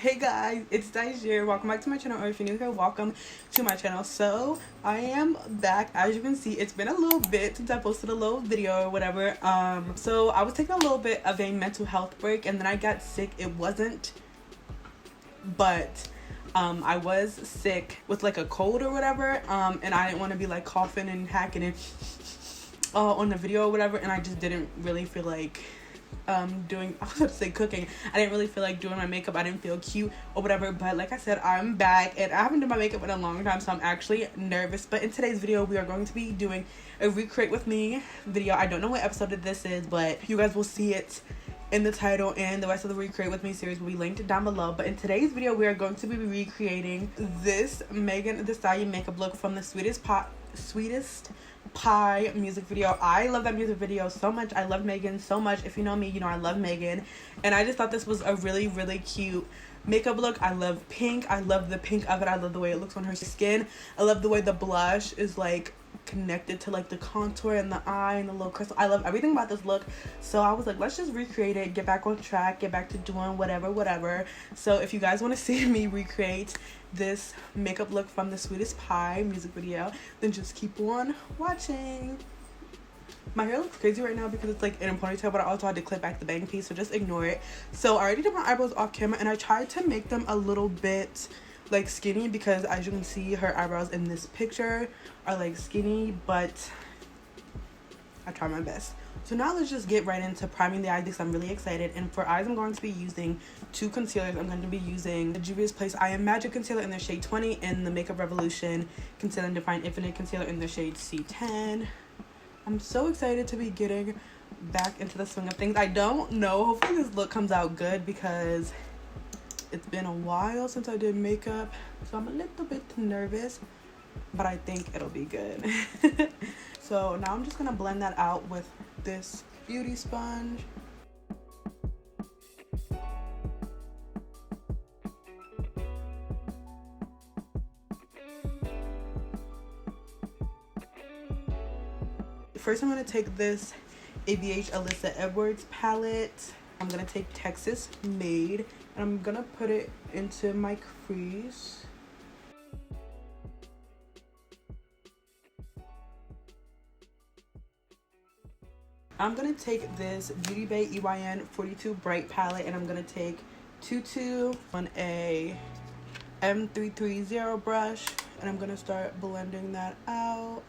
Hey guys, it's Dice here. Welcome back to my channel, or if you're new here, welcome to my channel. So I am back. As you can see, it's been a little bit since I posted a little video or whatever. So I was taking a little bit of a mental health break, and then I got sick. It wasn't, but I was sick with like a cold or whatever, and I didn't want to be like coughing and hacking it on the video or whatever, and I just didn't really feel like doing, I was about to say cooking. I didn't really feel like doing my makeup. I didn't feel cute or whatever, but like I said, I'm back and I haven't done my makeup in a long time, so I'm actually nervous. But in today's video, we are going to be doing a recreate with me video. I don't know what episode this is, but you guys will see it in the title, and the rest of the recreate with me series will be linked down below. But in today's video, we are going to be recreating this Megan Thee Stallion makeup look from the Sweetest Pie music video. I love that music video so much. I love Megan so much. If you know me, you know I love Megan, and I just thought this was a really cute makeup look. I love pink. I love the pink of it. I love the way it looks on her skin. I love the way the blush is like connected to like the contour and the eye and the little crystal. I love everything about this look, so I was like, let's just recreate it, get back on track, get back to doing whatever. So if you guys want to see me recreate this makeup look from the Sweetest Pie music video, then just keep on watching. My hair looks crazy right now because it's like in a ponytail, but I also had to clip back the bang piece, so just ignore it. So I already did my eyebrows off camera, and I tried to make them a little bit like skinny, because as you can see, her eyebrows in this picture are like skinny, but I tried my best. So now let's just get right into priming the eyes, because I'm really excited. And for eyes, I'm going to be using two concealers. I'm going to be using the Juvia's Place I Am Magic concealer in the shade 20 and the Makeup Revolution Conceal and Define Infinite concealer in the shade C10. I'm so excited to be getting back into the swing of things. I don't know, hopefully this look comes out good, because it's been a while since I did makeup, so I'm a little bit nervous, but I think it'll be good. So now I'm just gonna blend that out with this beauty sponge. First, I'm gonna take this ABH Alyssa Edwards palette. I'm gonna take Texas Made, and I'm gonna put it into my crease. I'm gonna take this Beauty Bay EYN 42 Bright palette, and I'm gonna take Tutu on a M330 brush, and I'm gonna start blending that out.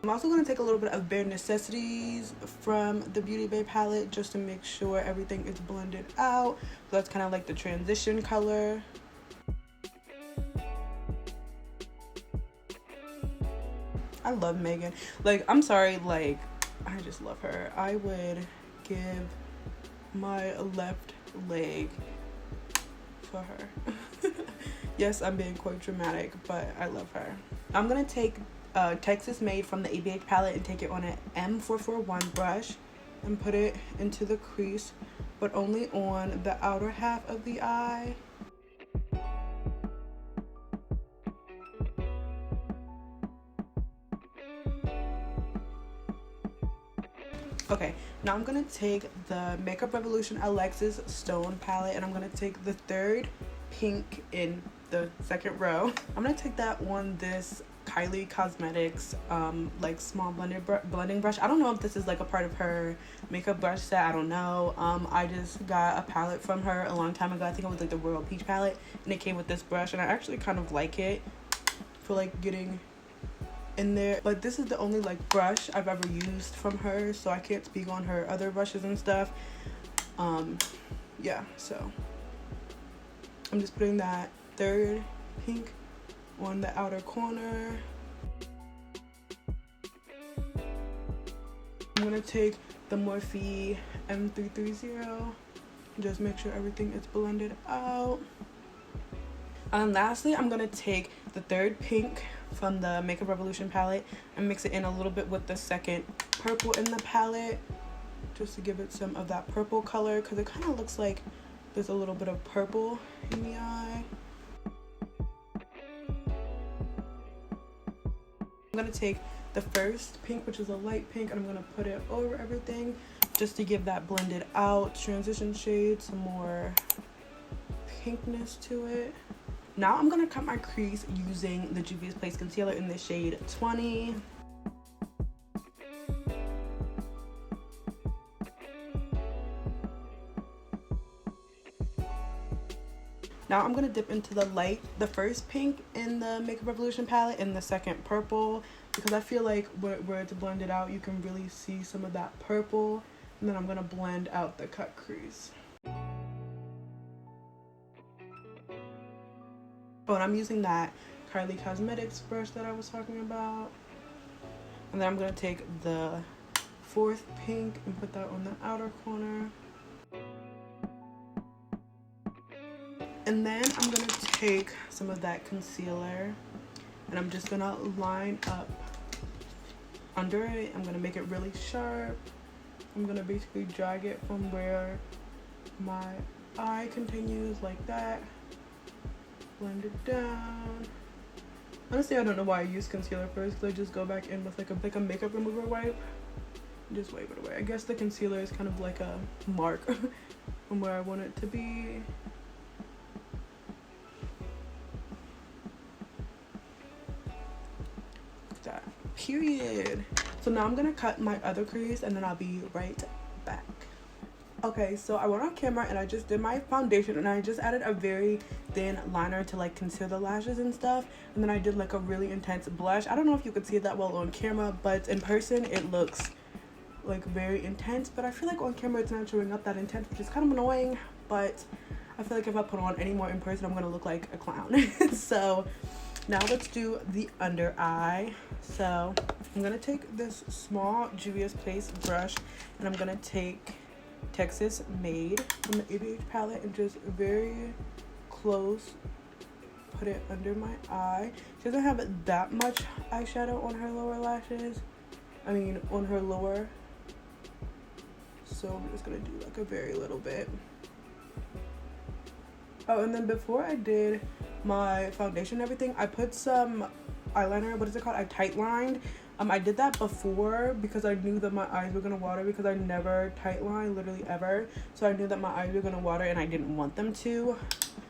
I'm also going to take a little bit of Bare Necessities from the Beauty Bay palette, just to make sure everything is blended out. So that's kind of like the transition color. I love Megan. Like, I'm sorry, like, I just love her. I would give my left leg for her. Yes, I'm being quite dramatic, but I love her. I'm going to take Texas Made from the ABH palette and take it on an M441 brush and put it into the crease, but only on the outer half of the eye. Okay, now I'm gonna take the Makeup Revolution Alexis Stone palette, and I'm gonna take the third pink in the second row. I'm gonna take that on this Kylie Cosmetics like small blending brush. I don't know if this is like a part of her makeup brush set. I don't know. I just got a palette from her a long time ago. I think it was like the Royal Peach palette, and it came with this brush, and I actually kind of like it for like getting in there. But this is the only like brush I've ever used from her, so I can't speak on her other brushes and stuff. Yeah, so I'm just putting that third pink on the outer corner. I'm gonna take the Morphe M330, just make sure everything is blended out. And lastly, I'm gonna take the third pink from the Makeup Revolution palette and mix it in a little bit with the second purple in the palette, just to give it some of that purple color, because it kind of looks like there's a little bit of purple in the eye. I'm going to take the first pink, which is a light pink, and I'm going to put it over everything just to give that blended out transition shade some more pinkness to it. Now I'm going to cut my crease using the Juvia's Place concealer in the shade 20. Now I'm going to dip into the first pink in the Makeup Revolution palette and the second purple, because I feel like where it's blended out, you can really see some of that purple. And then I'm going to blend out the cut crease. Oh, and I'm using that Kylie Cosmetics brush that I was talking about. And then I'm going to take the fourth pink and put that on the outer corner. And then I'm going to take some of that concealer and I'm just going to line up under it. I'm going to make it really sharp. I'm going to basically drag it from where my eye continues, like that. Blend it down. Honestly, I don't know why I use concealer first, because I just go back in with like a makeup remover wipe. Just wipe it away. I guess the concealer is kind of like a mark from where I want it to be. That. Period. So now I'm gonna cut my other crease and then I'll be right back. Okay, so I went on camera and I just did my foundation and I just added a very thin liner to like conceal the lashes and stuff, and then I did like a really intense blush. I don't know if you could see it that well on camera, but in person it looks like very intense, but I feel like on camera it's not showing up that intense, which is kind of annoying. But I feel like if I put on any more in person, I'm gonna look like a clown. So now let's do the under eye. So I'm gonna take this small Juvia's Place brush and I'm gonna take Texas Made from the EP.6 palette and just very close put it under my eye. She doesn't have that much eyeshadow on her lower lashes. I mean on her lower. So I'm just gonna do like a very little bit. Oh, and then before I did my foundation and everything, I put some eyeliner, what is it called? I tight lined. I did that before because I knew that my eyes were gonna water, because I never tight line, literally ever. So I knew that my eyes were gonna water and I didn't want them to.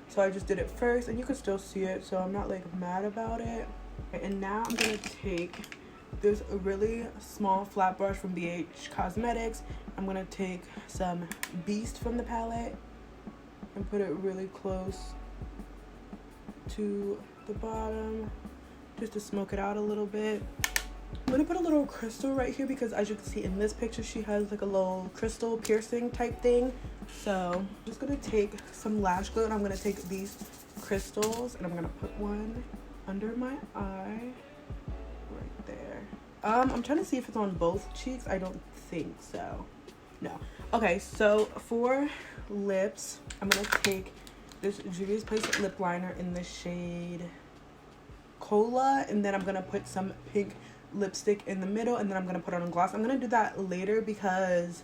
So I just did it first, and you can still see it, so I'm not like mad about it. And now I'm gonna take this really small flat brush from BH Cosmetics. I'm gonna take some Beast from the palette and put it really close to the bottom just to smoke it out a little bit. I'm gonna put a little crystal right here because as you can see in this picture, she has like a little crystal piercing type thing. So I'm just gonna take some lash glue and I'm gonna take these crystals and I'm gonna put one under my eye right there. I'm trying to see if it's on both cheeks. I don't think so. No. Okay, so for lips, I'm gonna take this Juvia's Place lip liner in the shade Cola, and then I'm gonna put some pink lipstick in the middle, and then I'm gonna put on a gloss. I'm gonna do that later because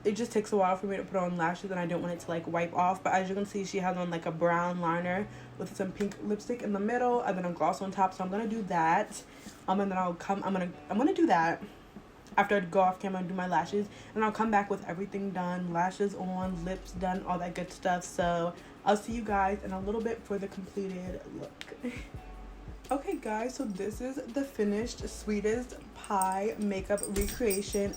it just takes a while for me to put on lashes and I don't want it to like wipe off. But as you can see, she has on like a brown liner with some pink lipstick in the middle and then a gloss on top. So I'm gonna do that. And then I'm gonna do that after I go off camera and do my lashes, and I'll come back with everything done, lashes on, lips done, all that good stuff. So I'll see you guys in a little bit for the completed look. Okay guys, so this is the finished Sweetest Pie makeup recreation.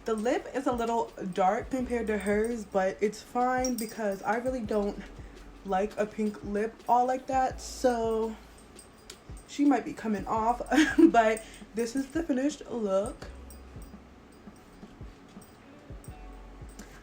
The lip is a little dark compared to hers, but it's fine because I really don't like a pink lip all like that, so she might be coming off. But this is the finished look.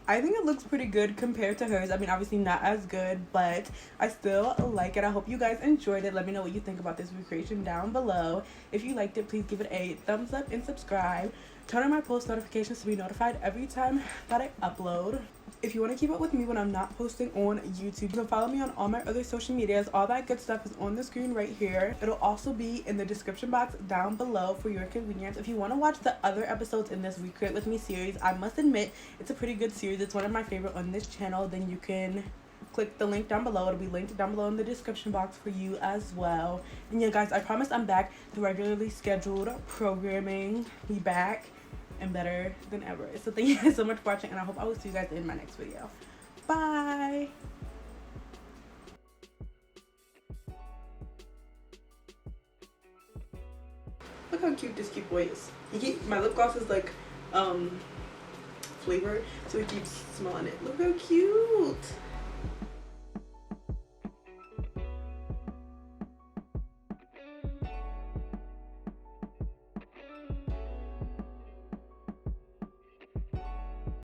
I think it looks pretty good compared to hers. I mean, obviously not as good, but I still like it. I hope you guys enjoyed it. Let me know what you think about this recreation down below. If you liked it, please give it a thumbs up and subscribe. Turn on my post notifications to be notified every time that I upload. If you want to keep up with me when I'm not posting on YouTube, you can follow me on all my other social medias. All that good stuff is on the screen right here. It'll also be in the description box down below for your convenience. If you want to watch the other episodes in this Recreate With Me series, I must admit it's a pretty good series. It's one of my favorite on this channel. Then you can click the link down below. It'll be linked down below in the description box for you as well. And yeah, guys, I promise I'm back to regularly scheduled programming. Be back and better than ever. So thank you guys so much for watching, and I hope I will see you guys in my next video. Bye. Look how cute this cute boy is. My lip gloss is like flavored, so he keeps smelling it. Look how cute.